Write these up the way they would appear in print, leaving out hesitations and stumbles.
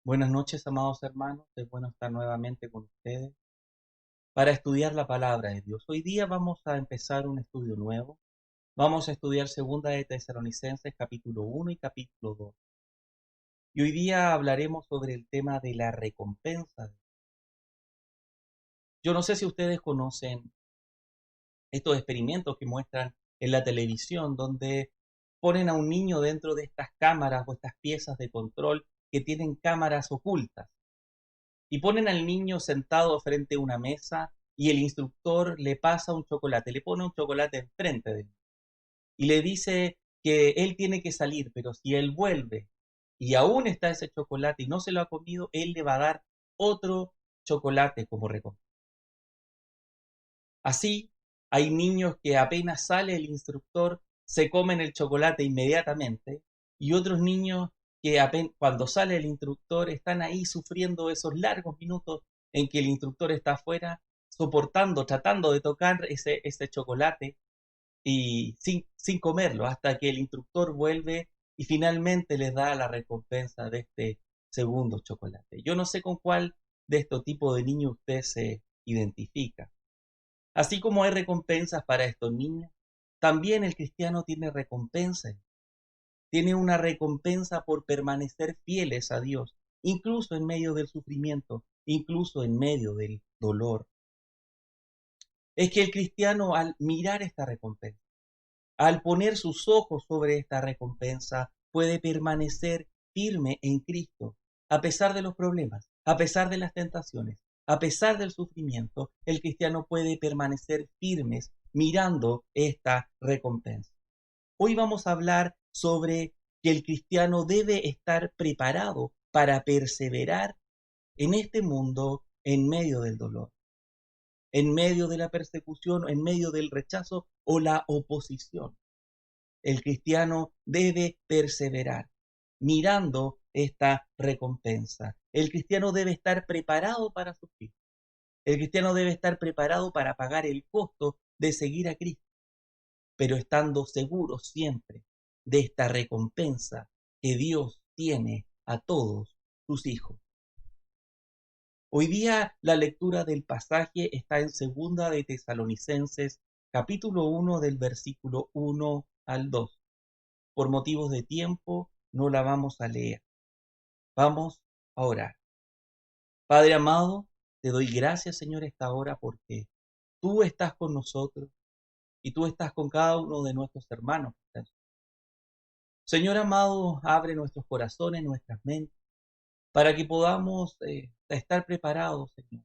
Buenas noches, amados hermanos. Es bueno estar nuevamente con ustedes para estudiar la palabra de Dios. Hoy día vamos a empezar un estudio nuevo. Vamos a estudiar Segunda de Tesalonicenses, capítulo 1 y capítulo 2. Y hoy día hablaremos sobre el tema de la recompensa. Yo no sé si ustedes conocen estos experimentos que muestran en la televisión, donde ponen a un niño dentro de estas cámaras o estas piezas de control que tienen cámaras ocultas. Y ponen al niño sentado frente a una mesa y el instructor le pasa un chocolate, le pone un chocolate enfrente de él y le dice que él tiene que salir, pero si él vuelve y aún está ese chocolate y no se lo ha comido, él le va a dar otro chocolate como recompensa. Así, hay niños que apenas sale el instructor, se comen el chocolate inmediatamente, y otros niños que cuando sale el instructor están ahí sufriendo esos largos minutos en que el instructor está afuera, soportando, tratando de tocar ese chocolate y sin comerlo, hasta que el instructor vuelve y finalmente les da la recompensa de este segundo chocolate. Yo no sé con cuál de estos tipos de niños usted se identifica. Así como hay recompensas para estos niños, también el cristiano tiene recompensas. Tiene una recompensa por permanecer fieles a Dios, incluso en medio del sufrimiento, incluso en medio del dolor. Es que el cristiano, al mirar esta recompensa, al poner sus ojos sobre esta recompensa, puede permanecer firme en Cristo, a pesar de los problemas, a pesar de las tentaciones, a pesar del sufrimiento. El cristiano puede permanecer firmes mirando esta recompensa. Hoy vamos a hablar sobre que el cristiano debe estar preparado para perseverar en este mundo en medio del dolor, en medio de la persecución, en medio del rechazo o la oposición. El cristiano debe perseverar mirando esta recompensa. El cristiano debe estar preparado para sufrir. El cristiano debe estar preparado para pagar el costo de seguir a Cristo, pero estando seguro siempre de esta recompensa que Dios tiene a todos sus hijos. Hoy día la lectura del pasaje está en Segunda de Tesalonicenses, capítulo 1 del versículo 1 al 2. Por motivos de tiempo no la vamos a leer. Vamos a orar. Padre amado, te doy gracias, Señor, esta hora porque tú estás con nosotros y tú estás con cada uno de nuestros hermanos. Señor amado, abre nuestros corazones, nuestras mentes, para que podamos estar preparados, Señor,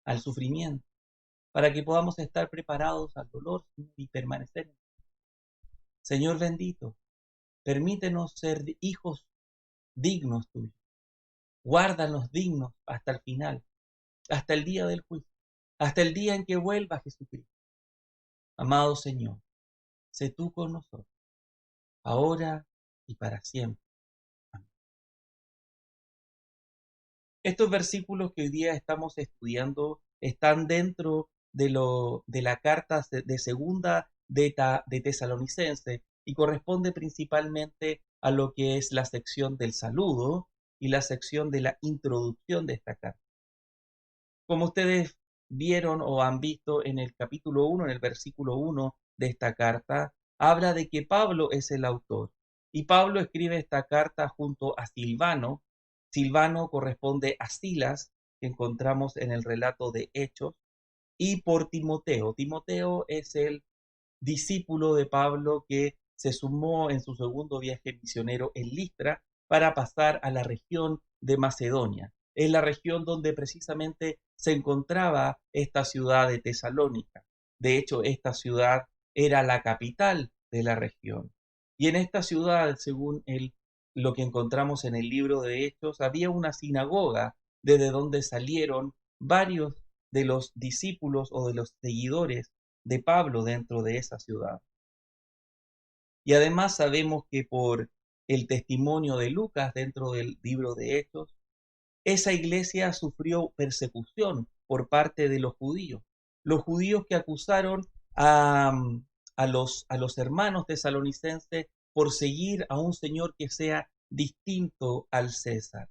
al sufrimiento, para que podamos estar preparados al dolor, Señor, y permanecer. Señor bendito, permítenos ser hijos dignos tuyos. Guárdanos dignos hasta el final, hasta el día del juicio, hasta el día en que vuelva Jesucristo. Amado Señor, sé tú con nosotros, ahora y para siempre. Amén. Estos versículos que hoy día estamos estudiando están dentro de la carta de segunda de Tesalonicense y corresponde principalmente a lo que es la sección del saludo y la sección de la introducción de esta carta. Como ustedes vieron o han visto en el capítulo 1, en el versículo 1 de esta carta, habla de que Pablo es el autor. Y Pablo escribe esta carta junto a Silvano. Silvano corresponde a Silas, que encontramos en el relato de Hechos, y por Timoteo. Timoteo es el discípulo de Pablo que se sumó en su segundo viaje misionero en Listra para pasar a la región de Macedonia. Es la región donde precisamente se encontraba esta ciudad de Tesalónica. De hecho, esta ciudad era la capital de la región. Y en esta ciudad, según lo que encontramos en el libro de Hechos, había una sinagoga desde donde salieron varios de los discípulos o de los seguidores de Pablo dentro de esa ciudad. Y además sabemos que por el testimonio de Lucas dentro del libro de Hechos, esa iglesia sufrió persecución por parte de los judíos que acusaron a, a los hermanos tesalonicenses por seguir a un Señor que sea distinto al César.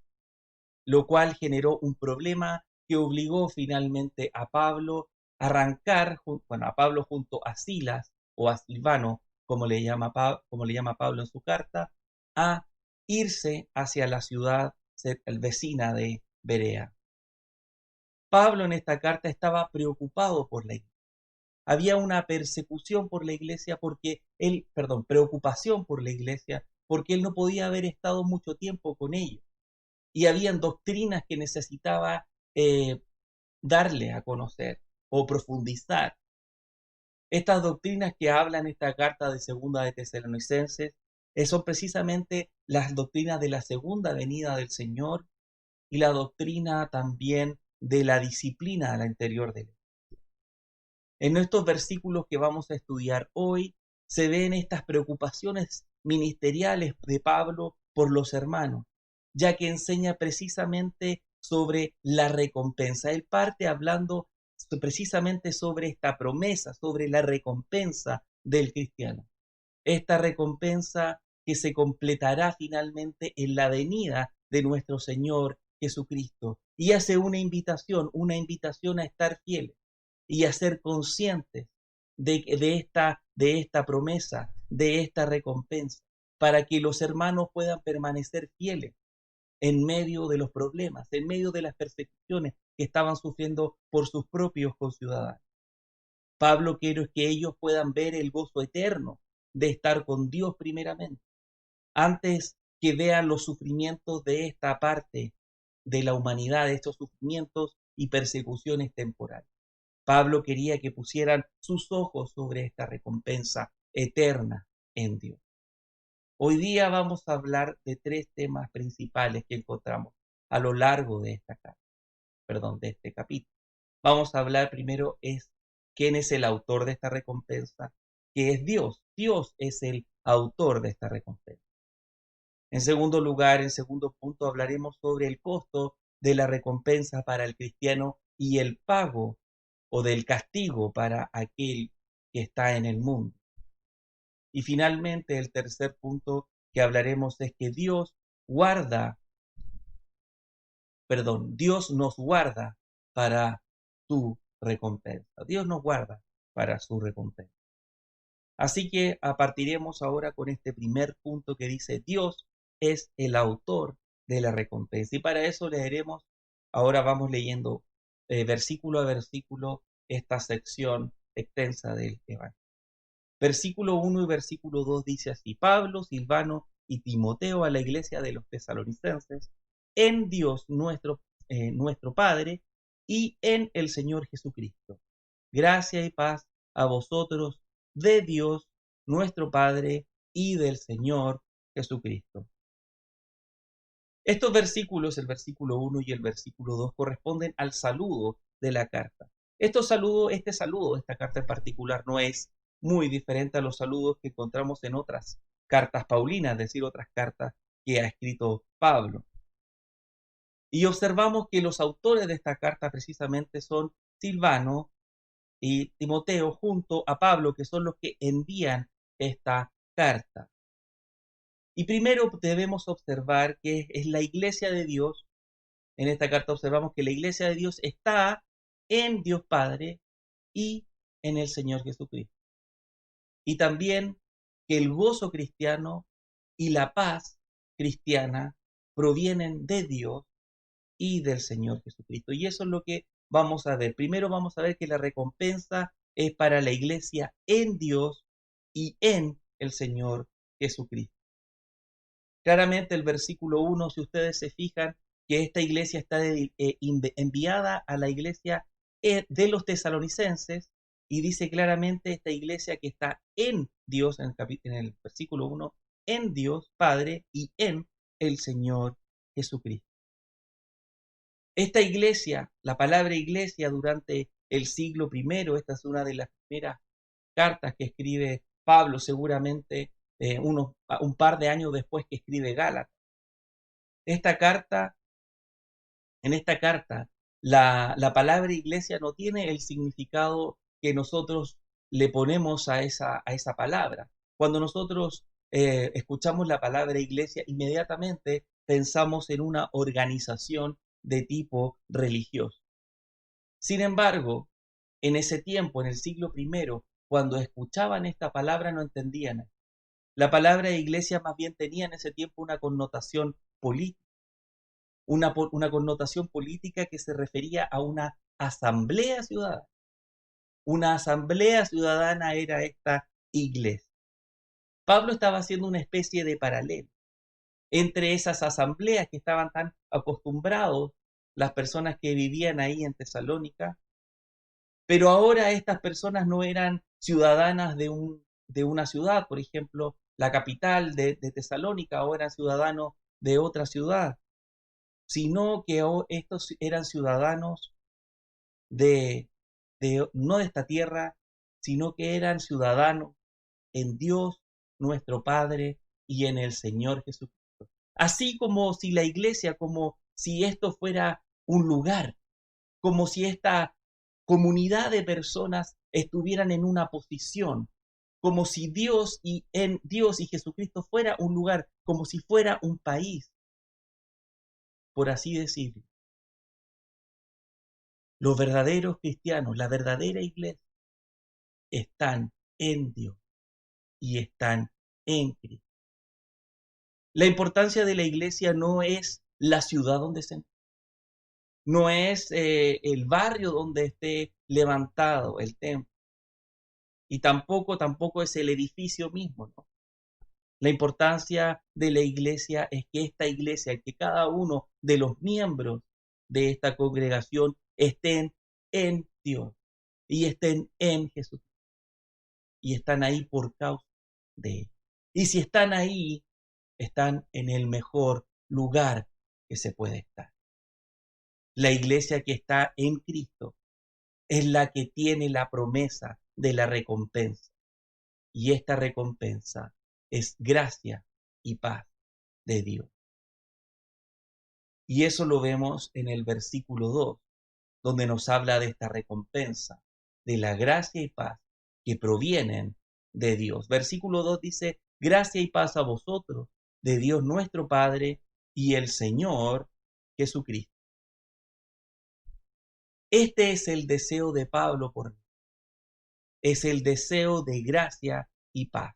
lo cual generó un problema que obligó finalmente a Pablo a arrancar, bueno, a Pablo junto a Silas o a Silvano, como le llama Pablo en su carta, a irse hacia la ciudad vecina de Berea. Pablo en esta carta estaba preocupado por la iglesia. Había una persecución por la iglesia preocupación por la iglesia porque él no podía haber estado mucho tiempo con ellos. Y habían doctrinas que necesitaba darle a conocer o profundizar. Estas doctrinas que hablan esta carta de Segunda de Tesalonicenses son precisamente las doctrinas de la segunda venida del Señor y la doctrina también de la disciplina al interior de él. En estos versículos que vamos a estudiar hoy se ven estas preocupaciones ministeriales de Pablo por los hermanos, ya que enseña precisamente sobre la recompensa. Él parte hablando precisamente sobre esta promesa, sobre la recompensa del cristiano. Esta recompensa que se completará finalmente en la venida de nuestro Señor Jesucristo. Y hace una invitación a estar fieles y a ser conscientes de esta promesa, de esta recompensa, para que los hermanos puedan permanecer fieles en medio de los problemas, en medio de las persecuciones que estaban sufriendo por sus propios conciudadanos. Pablo quiere que ellos puedan ver el gozo eterno de estar con Dios primeramente, antes que vean los sufrimientos de esta parte de la humanidad, de estos sufrimientos y persecuciones temporales. Pablo quería que pusieran sus ojos sobre esta recompensa eterna en Dios. Hoy día vamos a hablar de tres temas principales que encontramos a lo largo de de este capítulo. Vamos a hablar primero quién es el autor de esta recompensa, que es Dios. Dios es el autor de esta recompensa. En segundo lugar, en segundo punto, hablaremos sobre el costo de la recompensa para el cristiano y el pago o del castigo para aquel que está en el mundo. Y finalmente, el tercer punto que hablaremos es que Dios nos guarda para su recompensa. Dios nos guarda para su recompensa. Así que partiremos ahora con este primer punto que dice Dios es el autor de la recompensa. Y para eso leeremos, ahora vamos leyendo versículo a versículo esta sección extensa del Evangelio. Versículo 1 y versículo 2 dice así: Pablo, Silvano y Timoteo a la iglesia de los tesalonicenses, en Dios nuestro Padre y en el Señor Jesucristo. Gracia y paz a vosotros de Dios nuestro Padre y del Señor Jesucristo. Estos versículos, el versículo 1 y el versículo 2, corresponden al saludo de la carta. Este saludo de esta carta en particular no es muy diferente a los saludos que encontramos en otras cartas paulinas, es decir, otras cartas que ha escrito Pablo. Y observamos que los autores de esta carta precisamente son Silvano y Timoteo junto a Pablo, que son los que envían esta carta. Y primero debemos observar que es la iglesia de Dios. En esta carta observamos que la iglesia de Dios está en Dios Padre y en el Señor Jesucristo. Y también que el gozo cristiano y la paz cristiana provienen de Dios y del Señor Jesucristo. Y eso es lo que vamos a ver. Primero vamos a ver que la recompensa es para la iglesia en Dios y en el Señor Jesucristo. Claramente el versículo 1, si ustedes se fijan, que esta iglesia está enviada a la iglesia de los tesalonicenses, y dice claramente esta iglesia que está en Dios, en el versículo 1, en Dios Padre y en el Señor Jesucristo. Esta iglesia, la palabra iglesia durante el siglo I, esta es una de las primeras cartas que escribe Pablo, seguramente un par de años después que escribe Gálatas. En esta carta, la palabra iglesia no tiene el significado que nosotros le ponemos a esa palabra. Cuando nosotros escuchamos la palabra iglesia, inmediatamente pensamos en una organización de tipo religioso. Sin embargo, en ese tiempo, en el siglo I, cuando escuchaban esta palabra no entendían. La palabra iglesia más bien tenía en ese tiempo una connotación política, una connotación política que se refería a una asamblea ciudadana. Una asamblea ciudadana era esta iglesia. Pablo estaba haciendo una especie de paralelo entre esas asambleas que estaban tan acostumbrados las personas que vivían ahí en Tesalónica, pero ahora estas personas no eran ciudadanas de una ciudad, por ejemplo, la capital de Tesalónica, ahora eran ciudadanos de otra ciudad, sino que estos eran ciudadanos de, no de esta tierra, sino que eran ciudadanos en Dios, nuestro Padre, y en el Señor Jesucristo. Así como si la iglesia, como si esto fuera un lugar, como si esta comunidad de personas estuvieran en una posición, como si Dios y Jesucristo fuera un lugar, como si fuera un país, por así decirlo. Los verdaderos cristianos, la verdadera iglesia, están en Dios y están en Cristo. La importancia de la iglesia no es la ciudad donde se encuentra, no es el barrio donde esté levantado el templo, y tampoco es el edificio mismo, ¿no? La importancia de la iglesia es que esta iglesia, que cada uno de los miembros de esta congregación estén en Dios y estén en Jesús y están ahí por causa de Él. Y si están ahí, están en el mejor lugar que se puede estar. La iglesia que está en Cristo es la que tiene la promesa de la recompensa. Y esta recompensa es gracia y paz de Dios. Y eso lo vemos en el versículo 2, donde nos habla de esta recompensa, de la gracia y paz que provienen de Dios. Versículo 2 dice, gracia y paz a vosotros, de Dios nuestro Padre y el Señor Jesucristo. Este es el deseo de Pablo por mí. Es el deseo de gracia y paz.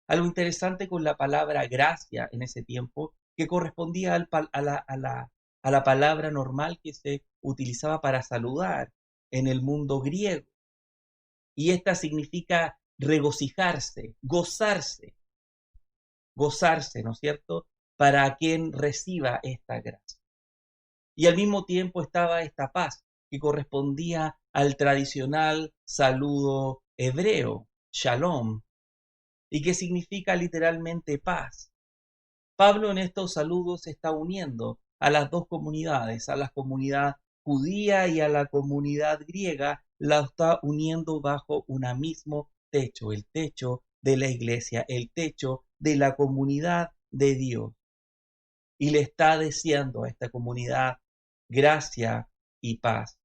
Algo interesante con la palabra gracia en ese tiempo, que correspondía a la palabra normal que se utilizaba para saludar en el mundo griego. Y esta significa regocijarse, gozarse, ¿no es cierto?, para quien reciba esta gracia. Y al mismo tiempo estaba esta paz, que correspondía al tradicional saludo hebreo, shalom, y que significa literalmente paz. Pablo en estos saludos se está uniendo a las dos comunidades, a la comunidad judía y a la comunidad griega, la está uniendo bajo un mismo techo, el techo de la iglesia, el techo de la comunidad de Dios. Y le está deseando a esta comunidad gracia y paz.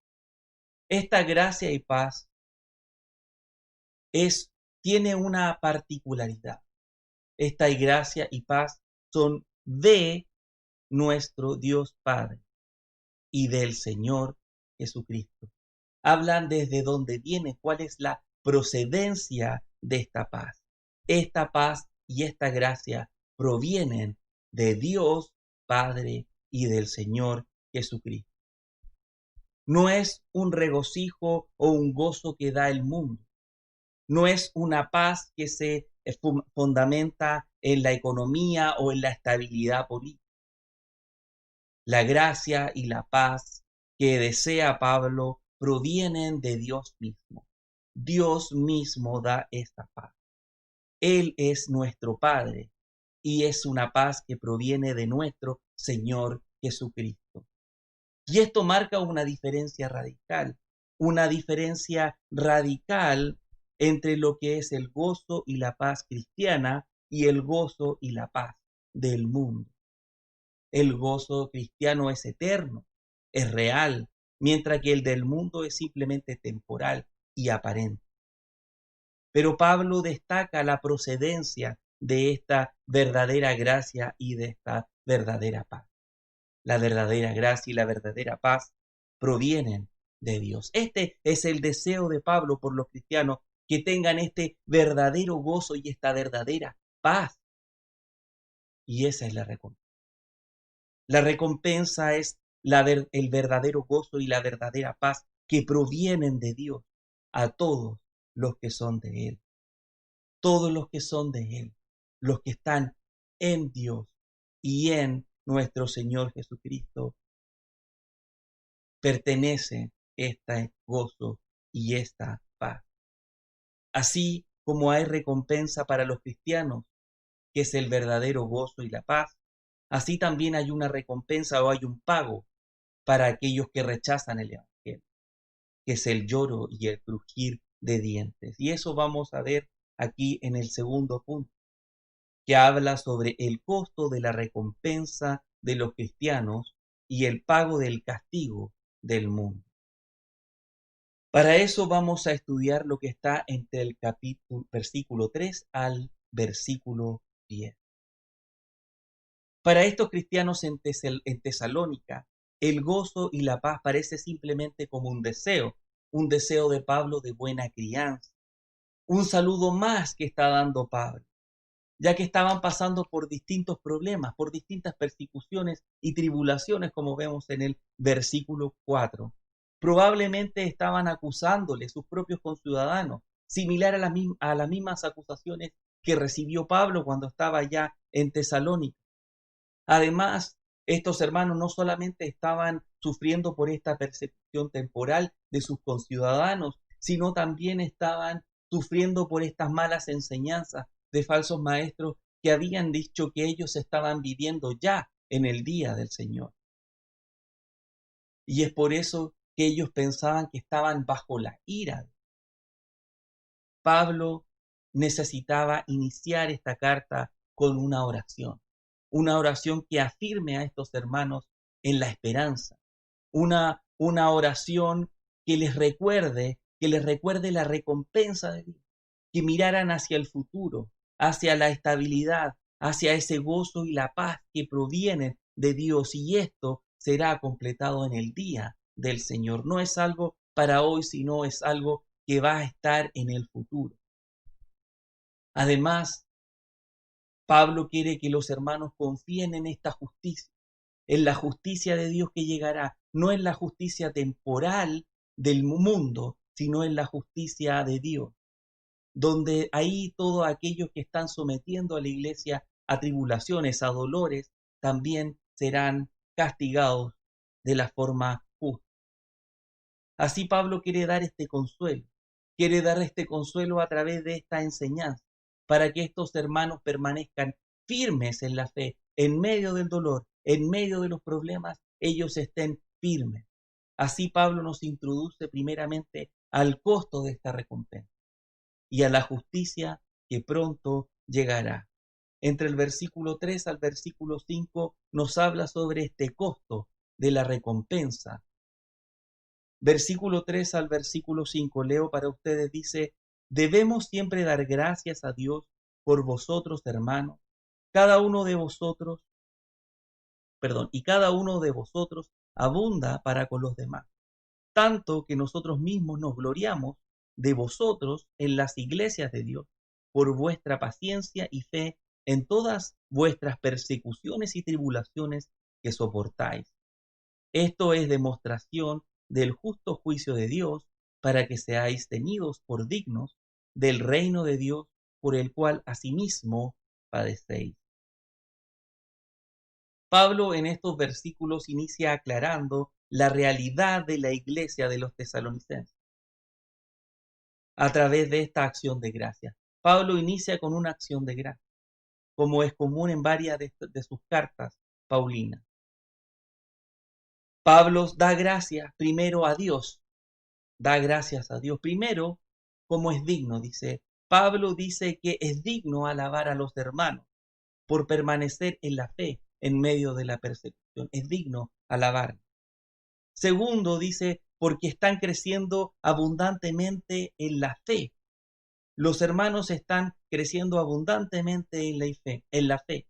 Esta gracia y paz tiene una particularidad. Esta gracia y paz son de nuestro Dios Padre y del Señor Jesucristo. Hablan desde dónde viene, cuál es la procedencia de esta paz. Esta paz y esta gracia provienen de Dios Padre y del Señor Jesucristo. No es un regocijo o un gozo que da el mundo. No es una paz que se fundamenta en la economía o en la estabilidad política. La gracia y la paz que desea Pablo provienen de Dios mismo. Dios mismo da esta paz. Él es nuestro Padre y es una paz que proviene de nuestro Señor Jesucristo. Y esto marca una diferencia radical entre lo que es el gozo y la paz cristiana y el gozo y la paz del mundo. El gozo cristiano es eterno, es real, mientras que el del mundo es simplemente temporal y aparente. Pero Pablo destaca la procedencia de esta verdadera gracia y de esta verdadera paz. La verdadera gracia y la verdadera paz provienen de Dios. Este es el deseo de Pablo por los cristianos, que tengan este verdadero gozo y esta verdadera paz. Y esa es la recompensa. La recompensa es el verdadero gozo y la verdadera paz que provienen de Dios a todos los que son de Él. Todos los que son de Él, los que están en Dios y en nuestro Señor Jesucristo, pertenece este gozo y esta paz. Así como hay recompensa para los cristianos, que es el verdadero gozo y la paz, así también hay una recompensa o hay un pago para aquellos que rechazan el Evangelio, que es el lloro y el crujir de dientes. Y eso vamos a ver aquí en el segundo punto, que habla sobre el costo de la recompensa de los cristianos y el pago del castigo del mundo. Para eso vamos a estudiar lo que está entre el versículo 3 al versículo 10. Para estos cristianos en Tesalónica, el gozo y la paz parece simplemente como un deseo de Pablo de buena crianza, un saludo más que está dando Pablo, ya que estaban pasando por distintos problemas, por distintas persecuciones y tribulaciones, como vemos en el versículo 4. Probablemente estaban acusándole sus propios conciudadanos, similar a las mismas acusaciones que recibió Pablo cuando estaba ya en Tesalónica. Además, estos hermanos no solamente estaban sufriendo por esta persecución temporal de sus conciudadanos, sino también estaban sufriendo por estas malas enseñanzas de falsos maestros que habían dicho que ellos estaban viviendo ya en el día del Señor. Y es por eso que ellos pensaban que estaban bajo la ira. Pablo necesitaba iniciar esta carta con una oración que afirme a estos hermanos en la esperanza, una oración que les recuerde la recompensa de Dios, que miraran hacia el futuro, hacia la estabilidad, hacia ese gozo y la paz que provienen de Dios, y esto será completado en el día del Señor. No es algo para hoy, sino es algo que va a estar en el futuro. Además, Pablo quiere que los hermanos confíen en esta justicia, en la justicia de Dios que llegará, no en la justicia temporal del mundo, sino en la justicia de Dios, donde ahí todos aquellos que están sometiendo a la iglesia a tribulaciones, a dolores, también serán castigados de la forma justa. Así Pablo quiere dar este consuelo a través de esta enseñanza, para que estos hermanos permanezcan firmes en la fe, en medio del dolor, en medio de los problemas, ellos estén firmes. Así Pablo nos introduce primeramente al costo de esta recompensa y a la justicia que pronto llegará. Entre el versículo 3 al versículo 5 nos habla sobre este costo de la recompensa. Versículo 3 al versículo 5, leo para ustedes, dice: debemos siempre dar gracias a Dios por vosotros, hermanos, cada uno de vosotros, y cada uno de vosotros abunda para con los demás, tanto que nosotros mismos nos gloriamos de vosotros en las iglesias de Dios, por vuestra paciencia y fe en todas vuestras persecuciones y tribulaciones que soportáis. Esto es demostración del justo juicio de Dios, para que seáis tenidos por dignos del reino de Dios, por el cual asimismo padecéis. Pablo en estos versículos inicia aclarando la realidad de la iglesia de los tesalonicenses a través de esta acción de gracia. Pablo inicia con una acción de gracia, como es común en varias de sus cartas paulinas. Pablo da gracias primero a Dios, da gracias a Dios primero, como es digno, dice. Pablo dice que es digno alabar a los hermanos por permanecer en la fe en medio de la persecución. Es digno alabar. Segundo, dice, porque están creciendo abundantemente en la fe. Los hermanos están creciendo abundantemente en la fe.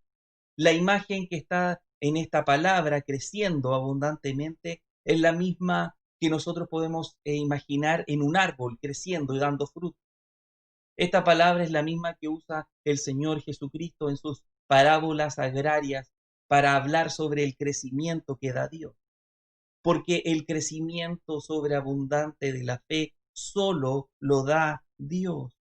La imagen que está en esta palabra, creciendo abundantemente, es la misma que nosotros podemos imaginar en un árbol creciendo y dando fruto. Esta palabra es la misma que usa el Señor Jesucristo en sus parábolas agrarias para hablar sobre el crecimiento que da Dios. Porque el crecimiento sobreabundante de la fe solo lo da Dios.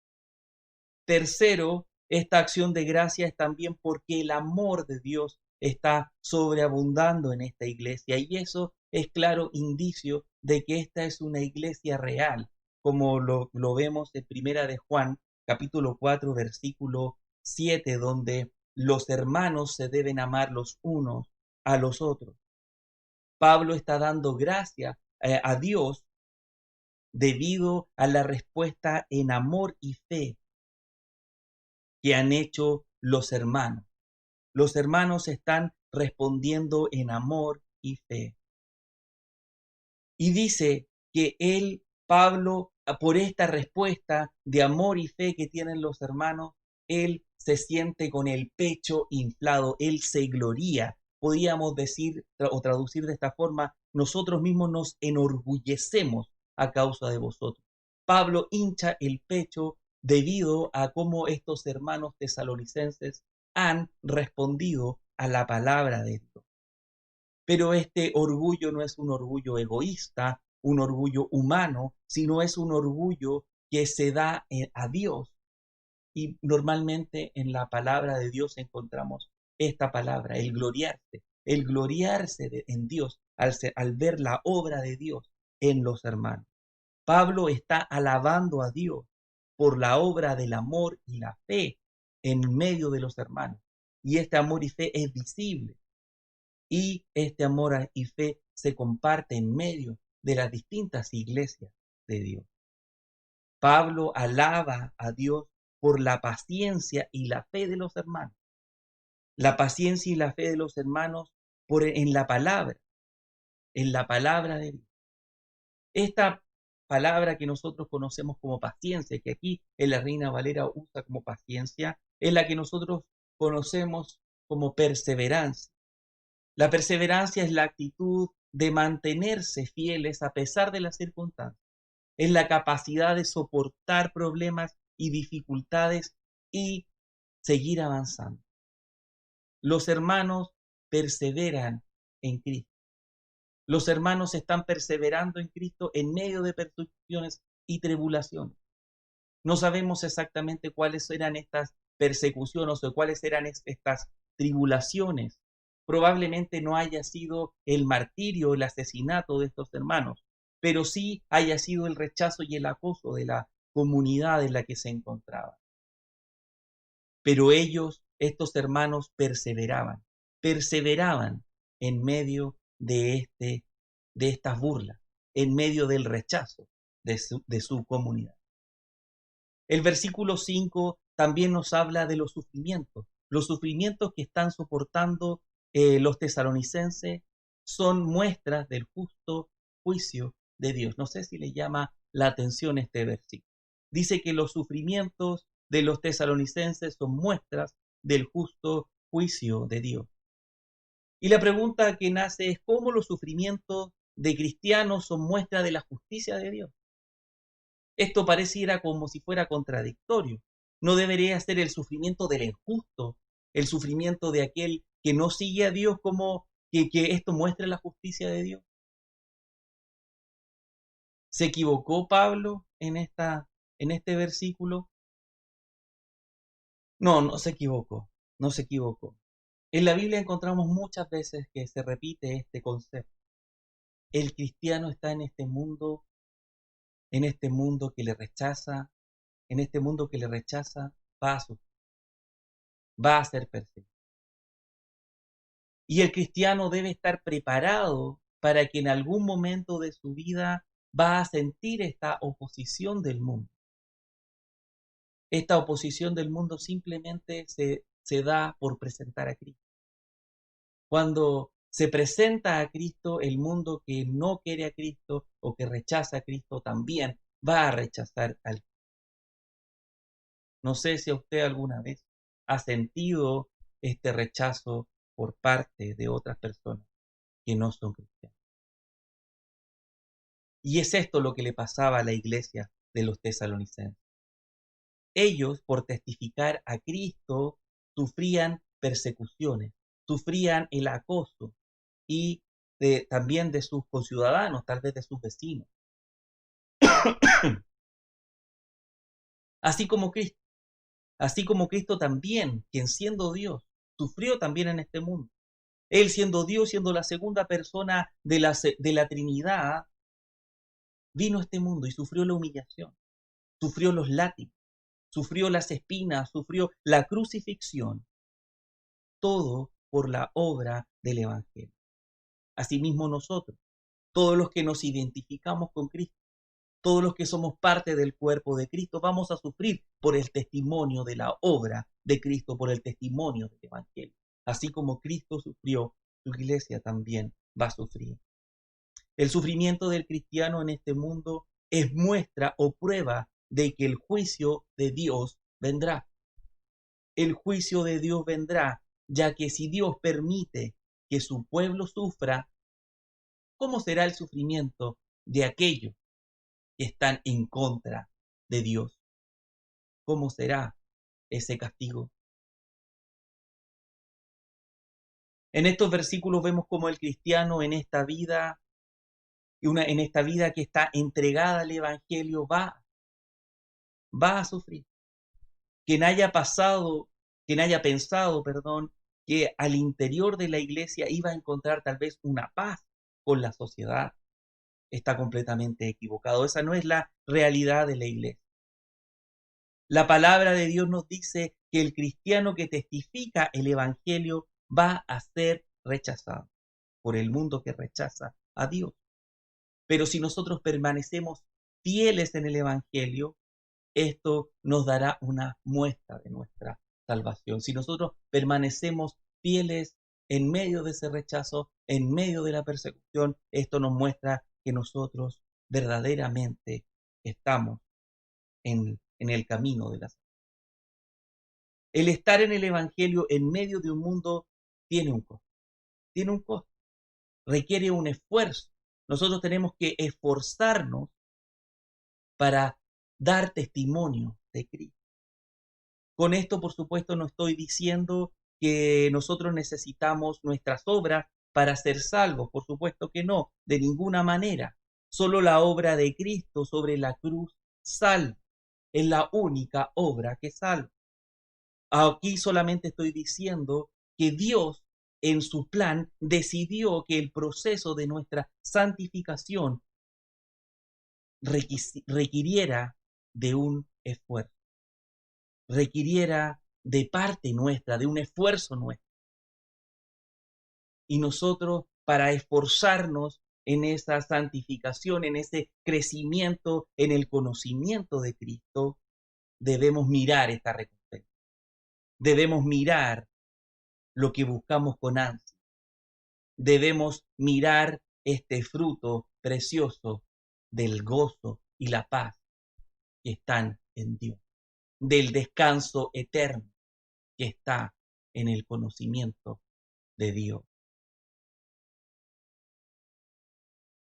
Tercero, esta acción de gracia es también porque el amor de Dios está sobreabundando en esta iglesia y eso es claro indicio de que esta es una iglesia real, como lo vemos en Primera de Juan, capítulo 4, versículo 7, donde los hermanos se deben amar los unos a los otros. Pablo está dando gracia a Dios debido a la respuesta en amor y fe que han hecho los hermanos. Los hermanos están respondiendo en amor y fe. Y dice que él, Pablo, por esta respuesta de amor y fe que tienen los hermanos, él se siente con el pecho inflado, él se gloría. Podríamos decir o traducir de esta forma, nosotros mismos nos enorgullecemos a causa de vosotros. Pablo hincha el pecho debido a cómo estos hermanos tesalonicenses han respondido a la palabra de Dios. Pero este orgullo no es un orgullo egoísta, un orgullo humano, sino es un orgullo que se da a Dios. Y normalmente en la palabra de Dios encontramos esta palabra, el gloriarse en Dios al ver la obra de Dios en los hermanos. Pablo está alabando a Dios por la obra del amor y la fe en medio de los hermanos. Y este amor y fe es visible. Y este amor y fe se comparte en medio de las distintas iglesias de Dios. Pablo alaba a Dios por la paciencia y la fe de los hermanos. La paciencia y la fe de los hermanos en la palabra de Dios. Esta palabra que nosotros conocemos como paciencia, que aquí en la Reina Valera usa como paciencia, es la que nosotros conocemos como perseverancia. La perseverancia es la actitud de mantenerse fieles a pesar de las circunstancias. Es la capacidad de soportar problemas y dificultades y seguir avanzando. Los hermanos perseveran en Cristo. Los hermanos están perseverando en Cristo en medio de persecuciones y tribulaciones. No sabemos exactamente cuáles eran estas persecuciones o cuáles eran estas tribulaciones. Probablemente no haya sido el martirio o el asesinato de estos hermanos, pero sí haya sido el rechazo y el acoso de la comunidad en la que se encontraban. Pero ellos, estos hermanos, perseveraban en medio de estas burlas, en medio del rechazo de su comunidad. El versículo 5 también nos habla de los sufrimientos que están soportando los tesalonicenses son muestras del justo juicio de Dios. No sé si le llama la atención este versículo. Dice que los sufrimientos de los tesalonicenses son muestras del justo juicio de Dios. Y la pregunta que nace es cómo los sufrimientos de cristianos son muestra de la justicia de Dios. Esto pareciera como si fuera contradictorio. ¿No debería ser el sufrimiento del injusto, el sufrimiento de aquel que no sigue a Dios como que esto muestre la justicia de Dios? ¿Se equivocó Pablo en este versículo? No, no se equivocó. En la Biblia encontramos muchas veces que se repite este concepto. El cristiano está en este mundo que le rechaza, en este mundo que le rechaza, va a ser perseguido. Y el cristiano debe estar preparado para que en algún momento de su vida va a sentir esta oposición del mundo. Esta oposición del mundo simplemente se da por presentar a Cristo. Cuando se presenta a Cristo, el mundo que no quiere a Cristo o que rechaza a Cristo también va a rechazar al Cristo. No sé si a usted alguna vez ha sentido este rechazo por parte de otras personas que no son cristianas. Y es esto lo que le pasaba a la iglesia de los tesalonicenses. Ellos, por testificar a Cristo, sufrían persecuciones, sufrían el acoso y también de sus conciudadanos, tal vez de sus vecinos. Así como Cristo. Así como Cristo también, quien siendo Dios, sufrió también en este mundo. Él siendo Dios, siendo la segunda persona de la Trinidad, vino a este mundo y sufrió la humillación, sufrió los látigos, sufrió las espinas, sufrió la crucifixión, todo por la obra del Evangelio. Asimismo nosotros, todos los que nos identificamos con Cristo, todos los que somos parte del cuerpo de Cristo, vamos a sufrir por el testimonio de la obra de Cristo, por el testimonio del Evangelio. Así como Cristo sufrió, su iglesia también va a sufrir. El sufrimiento del cristiano en este mundo es muestra o prueba de que el juicio de Dios vendrá. El juicio de Dios vendrá, ya que si Dios permite que su pueblo sufra, ¿cómo será el sufrimiento de aquellos que están en contra de Dios? ¿Cómo será ese castigo? En estos versículos vemos cómo el cristiano en esta vida, en esta vida que está entregada al Evangelio, va a sufrir. Quien haya pensado, que al interior de la iglesia iba a encontrar tal vez una paz con la sociedad, está completamente equivocado. Esa no es la realidad de la iglesia. La palabra de Dios nos dice que el cristiano que testifica el Evangelio va a ser rechazado por el mundo que rechaza a Dios. Pero si nosotros permanecemos fieles en el Evangelio, esto nos dará una muestra de nuestra salvación. Si nosotros permanecemos fieles en medio de ese rechazo, en medio de la persecución, esto nos muestra que nosotros verdaderamente estamos en el camino de la salvación. El estar en el Evangelio en medio de un mundo tiene un costo. Tiene un costo. Requiere un esfuerzo. Nosotros tenemos que esforzarnos para dar testimonio de Cristo. Con esto, por supuesto, no estoy diciendo que nosotros necesitamos nuestras obras para ser salvos. Por supuesto que no, de ninguna manera. Solo la obra de Cristo sobre la cruz salva. Es la única obra que salva. Aquí solamente estoy diciendo que Dios, en su plan, decidió que el proceso de nuestra santificación requiriera de un esfuerzo, requiriera de parte nuestra, de un esfuerzo nuestro. Y nosotros, para esforzarnos en esa santificación, en ese crecimiento, en el conocimiento de Cristo, debemos mirar esta recompensa. Debemos mirar lo que buscamos con ansia. Debemos mirar este fruto precioso del gozo y la paz que están en Dios, del descanso eterno que está en el conocimiento de Dios.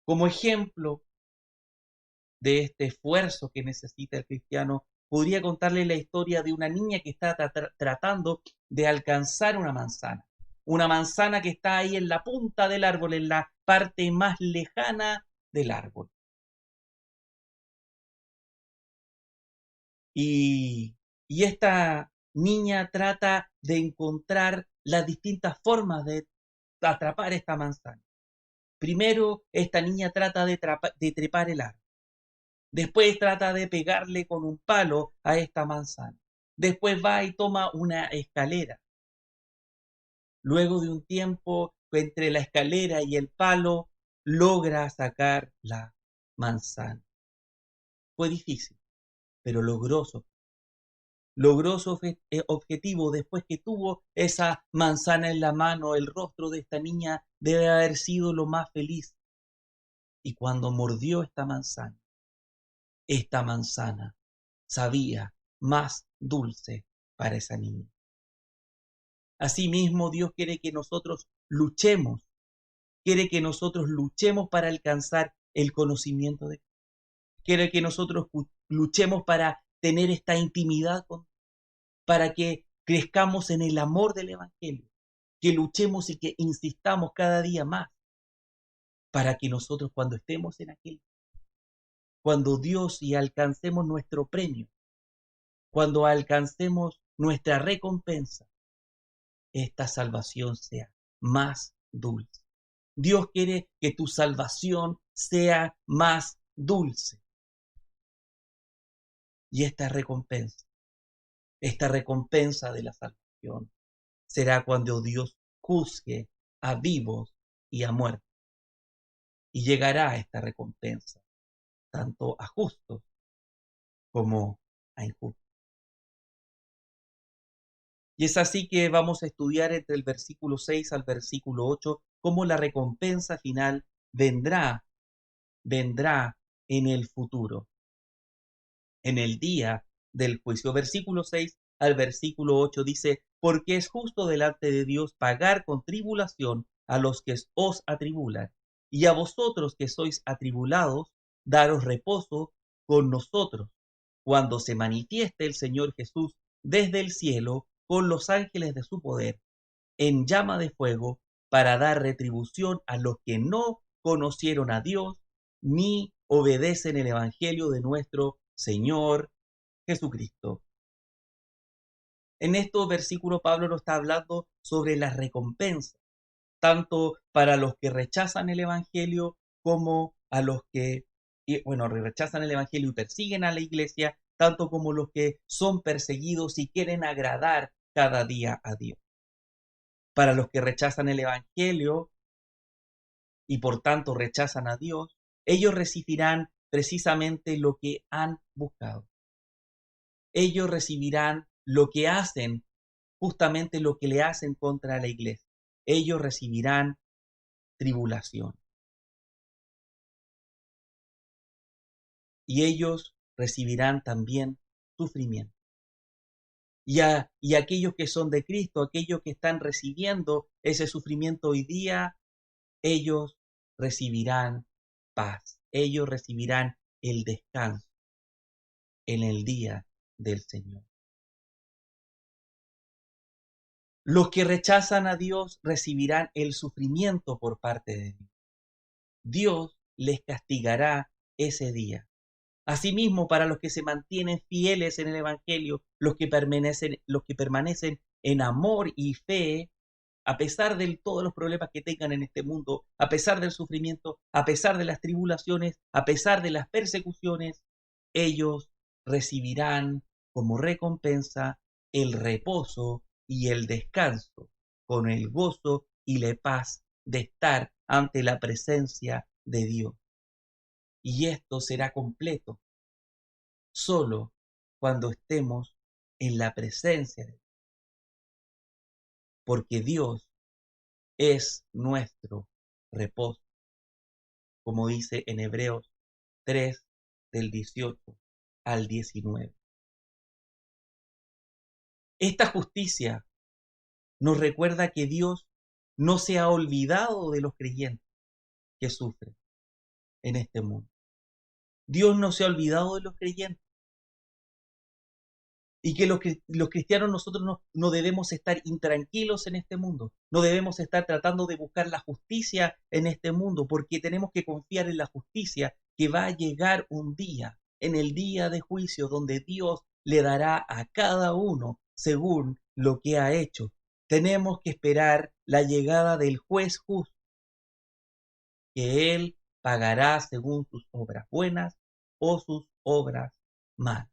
Como ejemplo de este esfuerzo que necesita el cristiano, podría contarle la historia de una niña que está tratando de alcanzar una manzana que está ahí en la punta del árbol, en la parte más lejana del árbol. Y esta niña trata de encontrar las distintas formas de atrapar esta manzana. Primero, esta niña trata de trepar el árbol. Después trata de pegarle con un palo a esta manzana. Después va y toma una escalera. Luego de un tiempo, entre la escalera y el palo, logra sacar la manzana. Fue difícil, pero logró su objetivo. Después que tuvo esa manzana en la mano, el rostro de esta niña debe haber sido lo más feliz. Y cuando mordió esta manzana sabía más dulce para esa niña. Asimismo, Dios quiere que nosotros luchemos, quiere que nosotros luchemos para alcanzar el conocimiento de Dios. Quiere que nosotros luchemos para tener esta intimidad con Dios, para que crezcamos en el amor del Evangelio, que luchemos y que insistamos cada día más, para que nosotros cuando estemos en aquel, cuando Dios y alcancemos nuestro premio, cuando alcancemos nuestra recompensa, esta salvación sea más dulce. Dios quiere que tu salvación sea más dulce. Y esta recompensa de la salvación, será cuando Dios juzgue a vivos y a muertos. Y llegará esta recompensa tanto a justos como a injustos. Y es así que vamos a estudiar entre el versículo 6 al versículo 8 cómo la recompensa final vendrá en el futuro, en el día del juicio. Versículo 6 al versículo 8 dice, porque es justo delante de Dios pagar con tribulación a los que os atribulan, y a vosotros que sois atribulados, daros reposo con nosotros, cuando se manifieste el Señor Jesús desde el cielo con los ángeles de su poder, en llama de fuego, para dar retribución a los que no conocieron a Dios, ni obedecen el Evangelio de nuestro Señor Jesucristo. En estos versículos Pablo nos está hablando sobre las recompensas, tanto para los que rechazan el Evangelio como a los que, rechazan el Evangelio y persiguen a la iglesia, tanto como los que son perseguidos y quieren agradar cada día a Dios. Para los que rechazan el Evangelio y por tanto rechazan a Dios, ellos recibirán precisamente lo que han buscado. Ellos recibirán lo que hacen, justamente lo que le hacen contra la iglesia. Ellos recibirán tribulación. Y ellos recibirán también sufrimiento. Y aquellos que son de Cristo, aquellos que están recibiendo ese sufrimiento hoy día, ellos recibirán paz. Ellos recibirán el descanso en el día del Señor. Los que rechazan a Dios recibirán el sufrimiento por parte de Dios. Dios les castigará ese día. Asimismo, para los que se mantienen fieles en el Evangelio, los que permanecen en amor y fe, a pesar de todos los problemas que tengan en este mundo, a pesar del sufrimiento, a pesar de las tribulaciones, a pesar de las persecuciones, ellos recibirán como recompensa el reposo y el descanso, con el gozo y la paz de estar ante la presencia de Dios. Y esto será completo solo cuando estemos en la presencia de Dios. Porque Dios es nuestro reposo, como dice en Hebreos 3, del 18 al 19. Esta justicia nos recuerda que Dios no se ha olvidado de los creyentes que sufren en este mundo. Dios no se ha olvidado de los creyentes. Y que los cristianos nosotros no debemos estar intranquilos en este mundo, no debemos estar tratando de buscar la justicia en este mundo, porque tenemos que confiar en la justicia que va a llegar un día, en el día de juicio, donde Dios le dará a cada uno según lo que ha hecho. Tenemos que esperar la llegada del juez justo, que Él pagará según sus obras buenas o sus obras malas.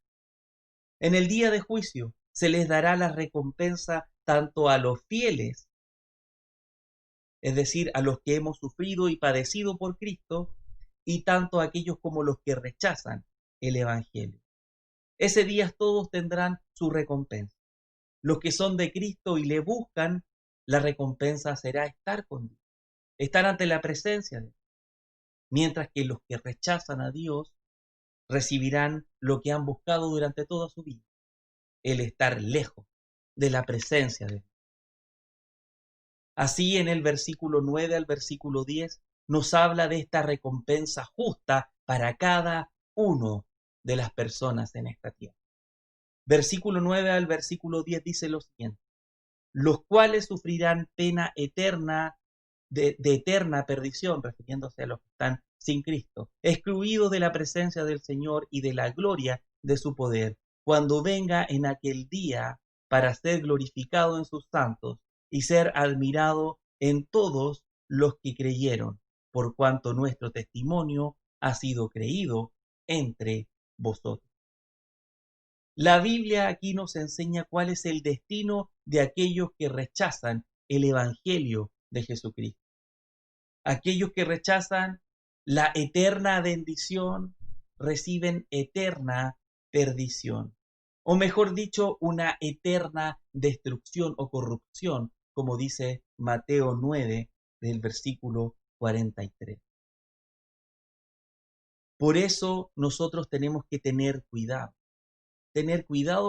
En el día de juicio se les dará la recompensa tanto a los fieles, es decir, a los que hemos sufrido y padecido por Cristo, y tanto a aquellos como los que rechazan el Evangelio. Ese día todos tendrán su recompensa. Los que son de Cristo y le buscan, la recompensa será estar con Dios, estar ante la presencia de Dios. Mientras que los que rechazan a Dios recibirán lo que han buscado durante toda su vida, el estar lejos de la presencia de Dios. Así en el versículo 9 al versículo 10 nos habla de esta recompensa justa para cada uno de las personas en esta tierra. Versículo 9 al versículo 10 dice lo siguiente: los cuales sufrirán pena eterna, de eterna perdición, refiriéndose a los que están sin Cristo, excluidos de la presencia del Señor y de la gloria de su poder, cuando venga en aquel día para ser glorificado en sus santos y ser admirado en todos los que creyeron, por cuanto nuestro testimonio ha sido creído entre vosotros. La Biblia aquí nos enseña cuál es el destino de aquellos que rechazan el Evangelio de Jesucristo. Aquellos que rechazan la eterna bendición reciben eterna perdición, o mejor dicho, una eterna destrucción o corrupción, como dice Mateo 9 del versículo 43. Por eso nosotros tenemos que tener cuidado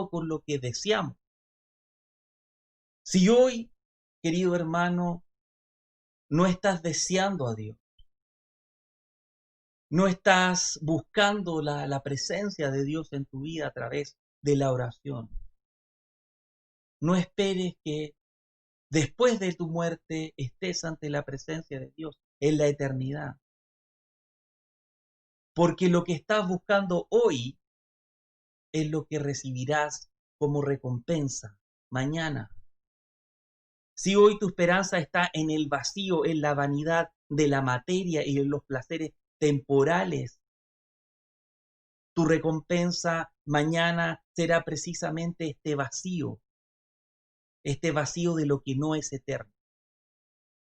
con lo que deseamos. Si hoy, querido hermano, no estás deseando a Dios, no estás buscando la presencia de Dios en tu vida a través de la oración, no esperes que después de tu muerte estés ante la presencia de Dios en la eternidad. Porque lo que estás buscando hoy es lo que recibirás como recompensa mañana. Si hoy tu esperanza está en el vacío, en la vanidad de la materia y en los placeres temporales, tu recompensa mañana será precisamente este vacío de lo que no es eterno,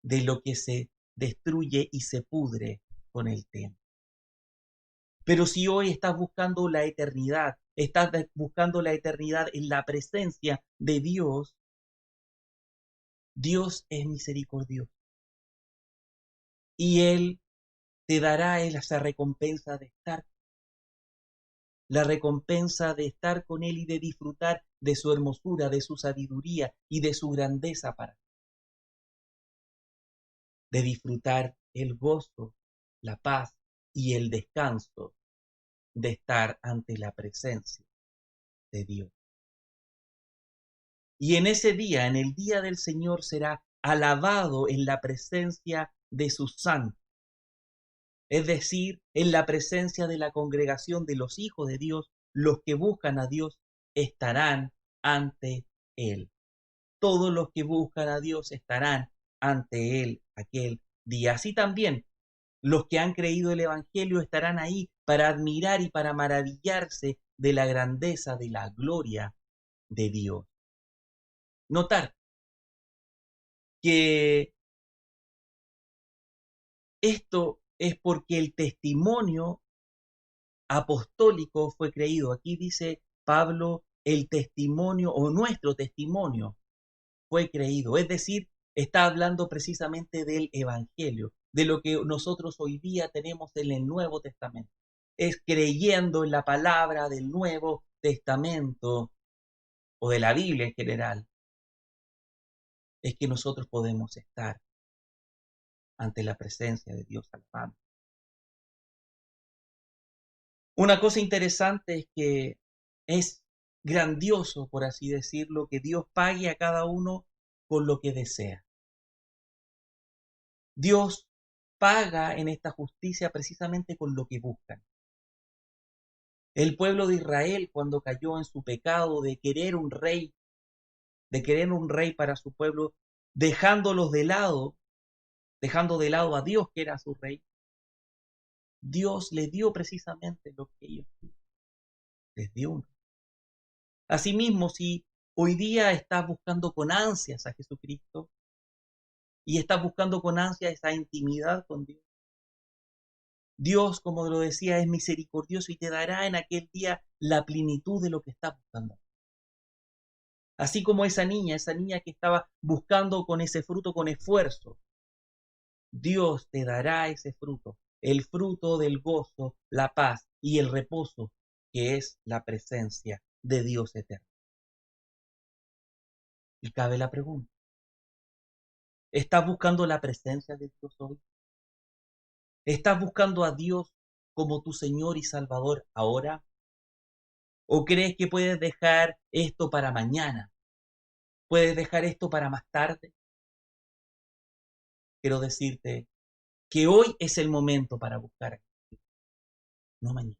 de lo que se destruye y se pudre con el tiempo. Pero si hoy estás buscando la eternidad, estás buscando la eternidad en la presencia de Dios, Dios es misericordioso. Y Él te dará esa recompensa de estar, la recompensa de estar con Él y de disfrutar de su hermosura, de su sabiduría y de su grandeza para ti. De disfrutar el gozo, la paz y el descanso de estar ante la presencia de Dios. Y en ese día, en el día del Señor, será alabado en la presencia de sus santos, es decir, en la presencia de la congregación de los hijos de Dios. Los que buscan a Dios estarán ante Él. Todos los que buscan a Dios estarán ante Él aquel día. Así también los que han creído el Evangelio estarán ahí para admirar y para maravillarse de la grandeza, de la gloria de Dios. Notar que esto es porque el testimonio apostólico fue creído. Aquí dice Pablo, el testimonio o nuestro testimonio fue creído. Es decir, está hablando precisamente del Evangelio, de lo que nosotros hoy día tenemos en el Nuevo Testamento. Es creyendo en la palabra del Nuevo Testamento o de la Biblia en general, es que nosotros podemos estar ante la presencia de Dios alabando. Una cosa interesante es que es grandioso, por así decirlo, que Dios pague a cada uno con lo que desea. Dios paga en esta justicia precisamente con lo que buscan. El pueblo de Israel, cuando cayó en su pecado de querer un rey para su pueblo, dejando de lado a Dios que era su rey, Dios les dio precisamente lo que ellos querían. Les dio un rey. Asimismo, si hoy día estás buscando con ansias a Jesucristo y estás buscando con ansias esa intimidad con Dios, Dios, como lo decía, es misericordioso y te dará en aquel día la plenitud de lo que estás buscando. Así como esa niña que estaba buscando con ese fruto con esfuerzo, Dios te dará ese fruto, el fruto del gozo, la paz y el reposo, que es la presencia de Dios eterno. Y cabe la pregunta, ¿estás buscando la presencia de Dios hoy? ¿Estás buscando a Dios como tu Señor y Salvador ahora? ¿O crees que puedes dejar esto para mañana? ¿Puedes dejar esto para más tarde? Quiero decirte que hoy es el momento para buscar a Dios, no mañana,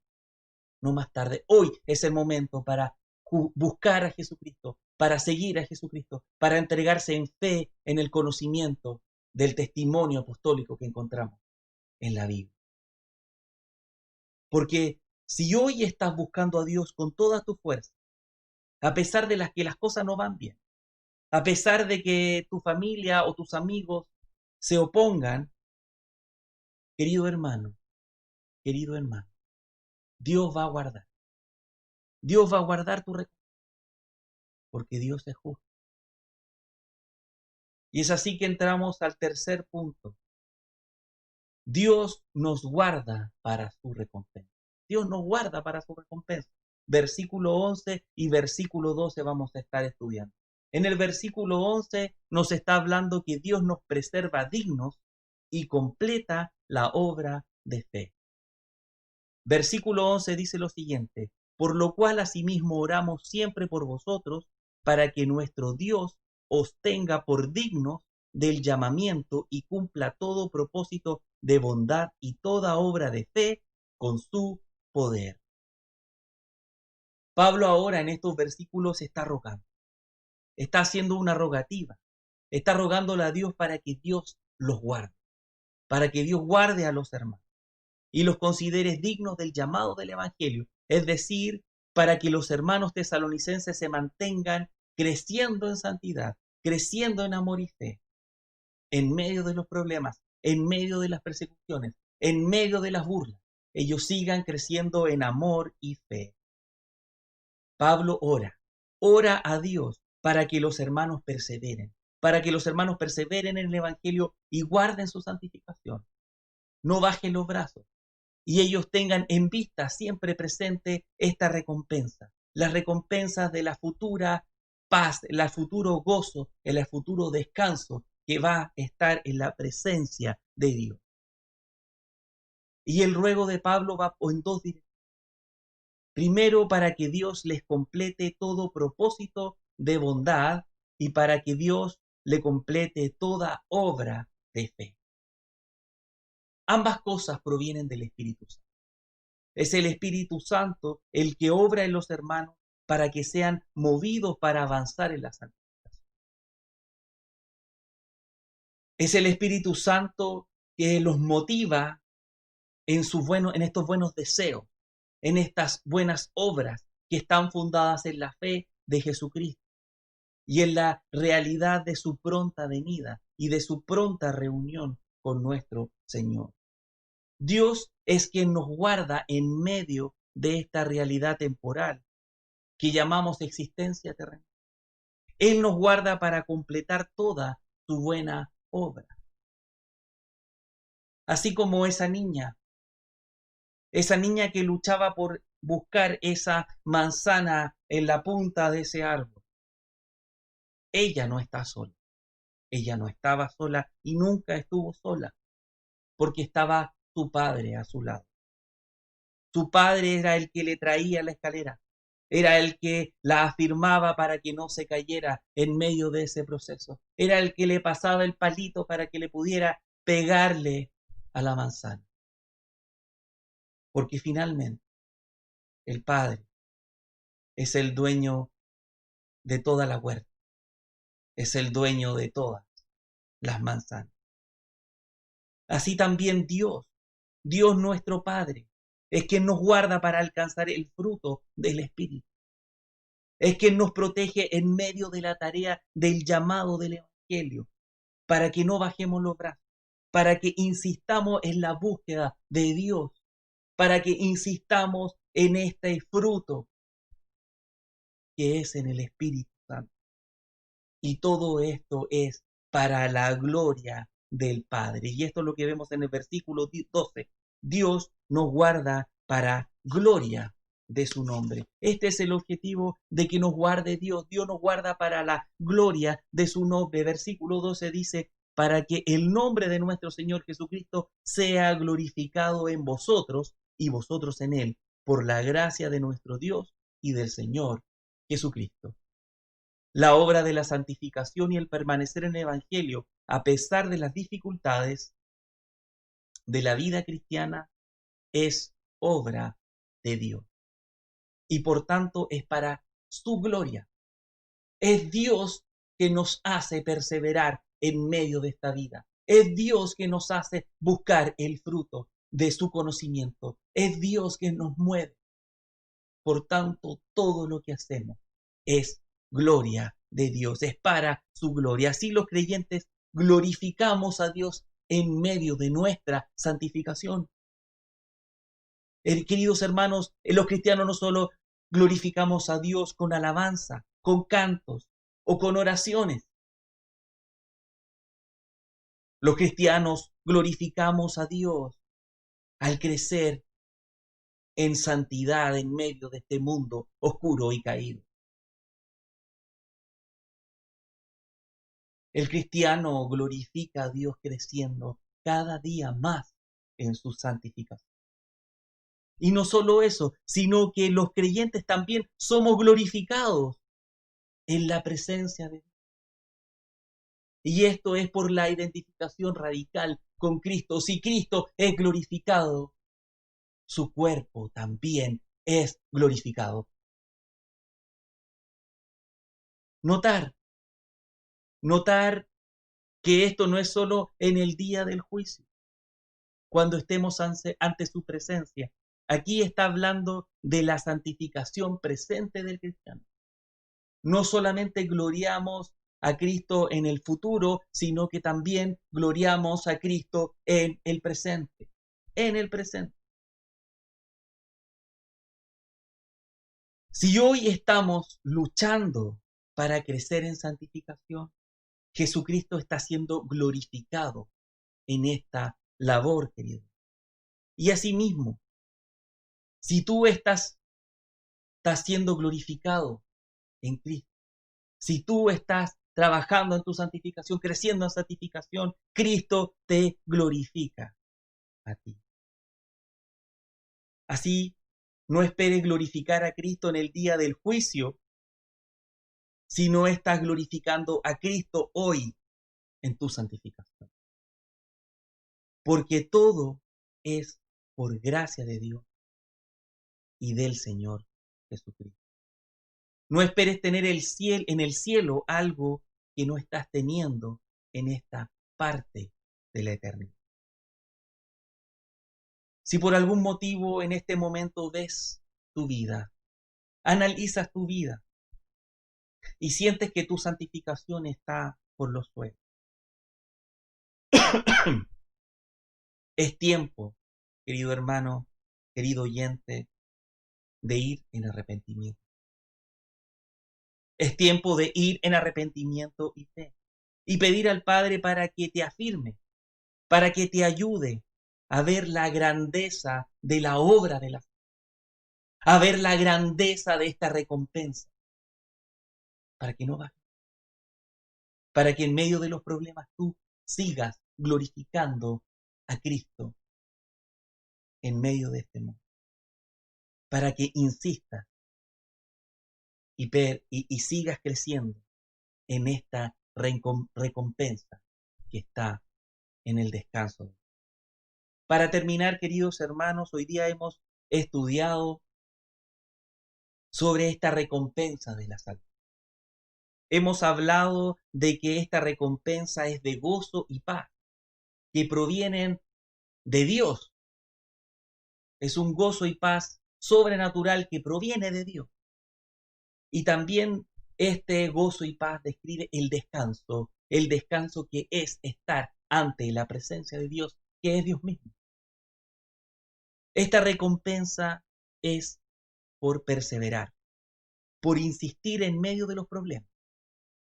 no más tarde. Hoy es el momento para buscar a Jesucristo, para seguir a Jesucristo, para entregarse en fe en el conocimiento del testimonio apostólico que encontramos en la Biblia. Porque si hoy estás buscando a Dios con toda tu fuerza, a pesar de que las cosas no van bien, a pesar de que tu familia o tus amigos se opongan, querido hermano, querido hermano, Dios va a guardar. Dios va a guardar tu recompensa, porque Dios es justo. Y es así que entramos al tercer punto. Dios nos guarda para su recompensa. Dios nos guarda para su recompensa. Versículo 11 y versículo 12 vamos a estar estudiando. En el versículo 11 nos está hablando que Dios nos preserva dignos y completa la obra de fe. Versículo 11 dice lo siguiente: por lo cual asimismo oramos siempre por vosotros, para que nuestro Dios os tenga por dignos del llamamiento y cumpla todo propósito de bondad y toda obra de fe con su poder. Pablo ahora en estos versículos está rogando, está haciendo una rogativa, está rogándole a Dios para que Dios los guarde, para que Dios guarde a los hermanos y los consideres dignos del llamado del Evangelio, es decir, para que los hermanos tesalonicenses se mantengan creciendo en santidad, creciendo en amor y fe, en medio de los problemas, en medio de las persecuciones, en medio de las burlas. Ellos sigan creciendo en amor y fe. Pablo ora a Dios para que los hermanos perseveren, para que los hermanos perseveren en el Evangelio y guarden su santificación. No bajen los brazos, y ellos tengan en vista siempre presente esta recompensa, las recompensas de la futura paz, el futuro gozo, el futuro descanso que va a estar en la presencia de Dios. Y el ruego de Pablo va en dos direcciones. Primero, para que Dios les complete todo propósito de bondad y para que Dios le complete toda obra de fe. Ambas cosas provienen del Espíritu Santo. Es el Espíritu Santo el que obra en los hermanos para que sean movidos para avanzar en la santificación. Es el Espíritu Santo que los motiva en estos buenos deseos, en estas buenas obras que están fundadas en la fe de Jesucristo y en la realidad de su pronta venida y de su pronta reunión con nuestro Señor. Dios es quien nos guarda en medio de esta realidad temporal que llamamos existencia terrenal. Él nos guarda para completar toda su buena obra. Así como esa niña que luchaba por buscar esa manzana en la punta de ese árbol. Ella no está sola. Ella no estaba sola y nunca estuvo sola, porque estaba su padre a su lado. Su padre era el que le traía la escalera, era el que la afirmaba para que no se cayera en medio de ese proceso, era el que le pasaba el palito para que le pudiera pegarle a la manzana. Porque finalmente el padre es el dueño de toda la huerta, es el dueño de todas las manzanas. Así también Dios nuestro Padre, es quien nos guarda para alcanzar el fruto del Espíritu. Es quien nos protege en medio de la tarea del llamado del Evangelio, para que no bajemos los brazos, para que insistamos en la búsqueda de Dios, para que insistamos en este fruto que es en el Espíritu Santo. Y todo esto es para la gloria del Padre. Y esto es lo que vemos en el versículo 12. Dios nos guarda para gloria de su nombre. Este es el objetivo de que nos guarde Dios. Dios nos guarda para la gloria de su nombre. Versículo 12 dice, para que el nombre de nuestro Señor Jesucristo sea glorificado en vosotros y vosotros en él, por la gracia de nuestro Dios y del Señor Jesucristo. La obra de la santificación y el permanecer en el Evangelio, a pesar de las dificultades de la vida cristiana, es obra de Dios. Y por tanto es para su gloria. Es Dios que nos hace perseverar en medio de esta vida. Es Dios que nos hace buscar el fruto de su conocimiento. Es Dios que nos mueve. Por tanto, todo lo que hacemos es gloria de Dios, es para su gloria. Así los creyentes glorificamos a Dios en medio de nuestra santificación. Queridos hermanos, los cristianos no solo glorificamos a Dios con alabanza, con cantos o con oraciones. Los cristianos glorificamos a Dios al crecer en santidad en medio de este mundo oscuro y caído. El cristiano glorifica a Dios creciendo cada día más en su santificación. Y no solo eso, sino que los creyentes también somos glorificados en la presencia de Dios. Y esto es por la identificación radical con Cristo. Si Cristo es glorificado, su cuerpo también es glorificado. Notar que esto no es solo en el día del juicio, cuando estemos ante su presencia. Aquí está hablando de la santificación presente del cristiano. No solamente gloriamos a Cristo en el futuro, sino que también gloriamos a Cristo en el presente. En el presente. Si hoy estamos luchando para crecer en santificación, Jesucristo está siendo glorificado en esta labor, querido. Y asimismo, si tú estás siendo glorificado en Cristo, si tú estás trabajando en tu santificación, creciendo en santificación, Cristo te glorifica a ti. Así, no esperes glorificar a Cristo en el día del juicio, si no estás glorificando a Cristo hoy en tu santificación. Porque todo es por gracia de Dios y del Señor Jesucristo. No esperes tener en el cielo algo que no estás teniendo en esta parte de la eternidad. Si por algún motivo en este momento ves tu vida, analizas tu vida y sientes que tu santificación está por los suelos, es tiempo, querido hermano, querido oyente, de ir en arrepentimiento. Es tiempo de ir en arrepentimiento y fe. Y pedir al Padre para que te afirme, para que te ayude a ver la grandeza de la obra de la fe, a ver la grandeza de esta recompensa, para que no bajes, para que en medio de los problemas tú sigas glorificando a Cristo en medio de este mundo, para que insistas y sigas creciendo en esta recompensa que está en el descanso. Para terminar, queridos hermanos, hoy día hemos estudiado sobre esta recompensa de la salud. Hemos hablado de que esta recompensa es de gozo y paz, que provienen de Dios. Es un gozo y paz sobrenatural que proviene de Dios. Y también este gozo y paz describe el descanso que es estar ante la presencia de Dios, que es Dios mismo. Esta recompensa es por perseverar, por insistir en medio de los problemas,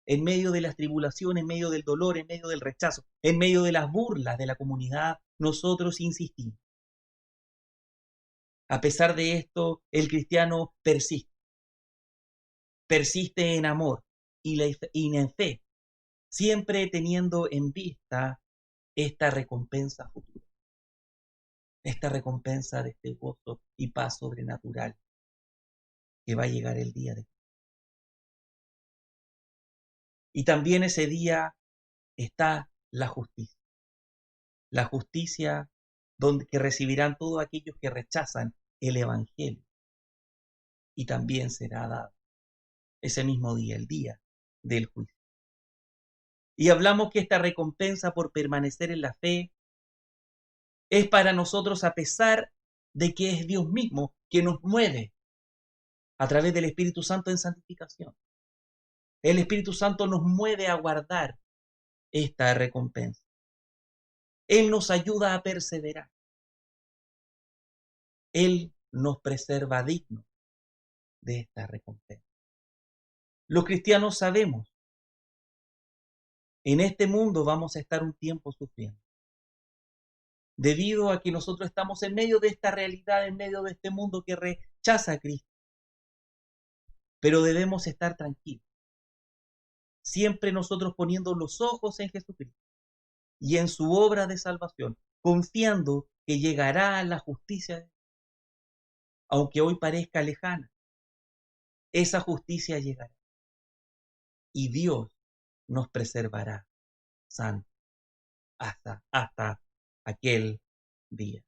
en medio de las tribulaciones, en medio del dolor, en medio del rechazo, en medio de las burlas de la comunidad, nosotros insistimos. A pesar de esto, el cristiano persiste en amor y en fe, siempre teniendo en vista esta recompensa futura, esta recompensa de este gozo y paz sobrenatural que va a llegar el día de. Y también ese día está la justicia donde que recibirán todos aquellos que rechazan el evangelio, y también será dado ese mismo día, el día del juicio. Y hablamos que esta recompensa por permanecer en la fe es para nosotros, a pesar de que es Dios mismo que nos mueve a través del Espíritu Santo en santificación. El Espíritu Santo nos mueve a guardar esta recompensa. Él nos ayuda a perseverar. Él nos preserva dignos de esta recompensa. Los cristianos sabemos, en este mundo vamos a estar un tiempo sufriendo, debido a que nosotros estamos en medio de esta realidad, en medio de este mundo que rechaza a Cristo. Pero debemos estar tranquilos, siempre nosotros poniendo los ojos en Jesucristo y en su obra de salvación, confiando que llegará la justicia de Dios. Aunque hoy parezca lejana, esa justicia llegará y Dios nos preservará santos hasta aquel día.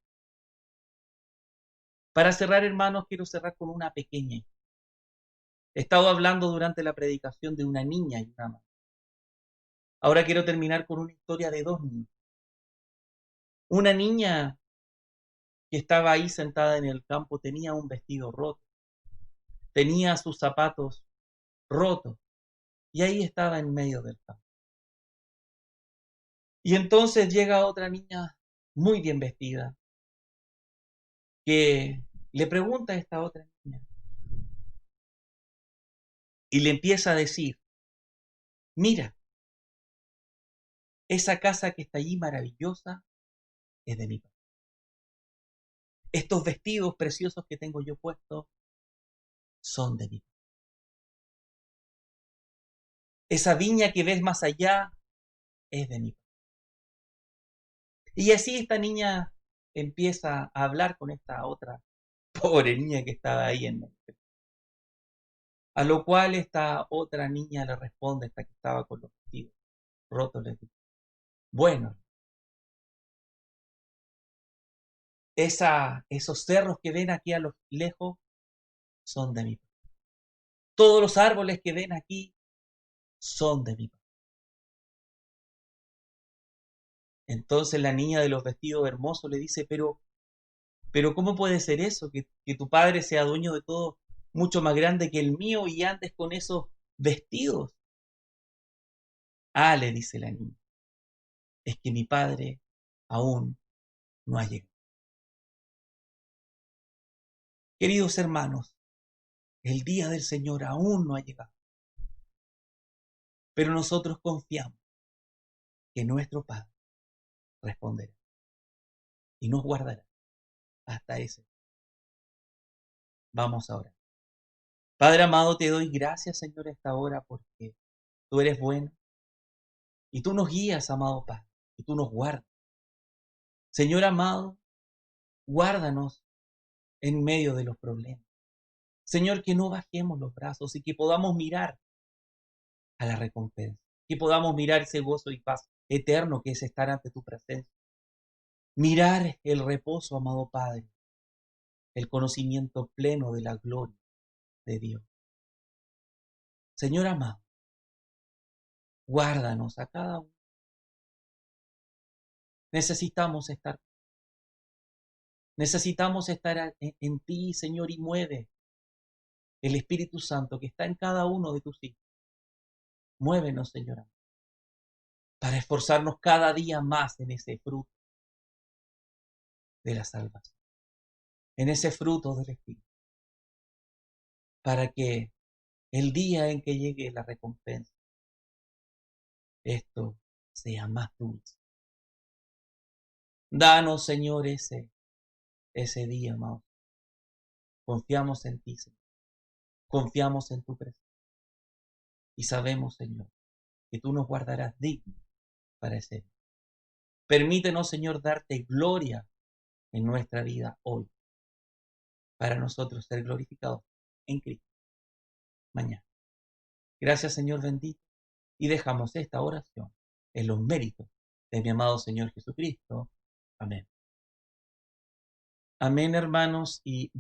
Para cerrar, hermanos, quiero cerrar con una pequeña. He estado hablando durante la predicación de una niña y una madre. Ahora quiero terminar con una historia de dos niños. Una niña que estaba ahí sentada en el campo tenía un vestido roto, tenía sus zapatos rotos y ahí estaba en medio del campo. Y entonces llega otra niña muy bien vestida que le pregunta a esta otra niña y le empieza a decir: mira, esa casa que está allí maravillosa es de mi padre. Estos vestidos preciosos que tengo yo puestos son de mi padre. Esa viña que ves más allá es de mi padre. Y así esta niña empieza a hablar con esta otra pobre niña que estaba ahí en medio. A lo cual esta otra niña le responde, esta que estaba con los vestidos rotos, le dice: bueno, esos cerros que ven aquí a lo lejos son de mi padre. Todos los árboles que ven aquí son de mi padre. Entonces la niña de los vestidos hermosos le dice: pero ¿cómo puede ser eso? Que tu padre sea dueño de todo, mucho más grande que el mío, y andes con esos vestidos. Ah, le dice la niña, es que mi padre aún no ha llegado. Queridos hermanos, el día del Señor aún no ha llegado, pero nosotros confiamos que nuestro Padre responderá y nos guardará hasta ese. Vamos a orar. Padre amado, te doy gracias, Señor, a esta hora, porque tú eres bueno y tú nos guías, amado Padre, y tú nos guardas. Señor amado, guárdanos en medio de los problemas. Señor, que no bajemos los brazos y que podamos mirar a la recompensa, que podamos mirar ese gozo y paz eterno que es estar ante tu presencia. Mirar el reposo, amado Padre, el conocimiento pleno de la gloria de Dios. Señor amado, guárdanos a cada uno. Necesitamos estar en ti, Señor, y mueve el Espíritu Santo que está en cada uno de tus hijos. Muévenos, Señor amado, para esforzarnos cada día más en ese fruto de la salvación, en ese fruto del Espíritu, para que el día en que llegue la recompensa, esto sea más dulce. Danos, Señor, ese día, amado, Confiamos en ti, Señor. Confiamos en tu presencia. Y sabemos, Señor, que tú nos guardarás dignos para ese día. Permítenos, Señor, darte gloria en nuestra vida hoy, para nosotros ser glorificados en Cristo mañana. Gracias, Señor bendito, y dejamos esta oración en los méritos de mi amado Señor Jesucristo. Amén. Amén, hermanos, y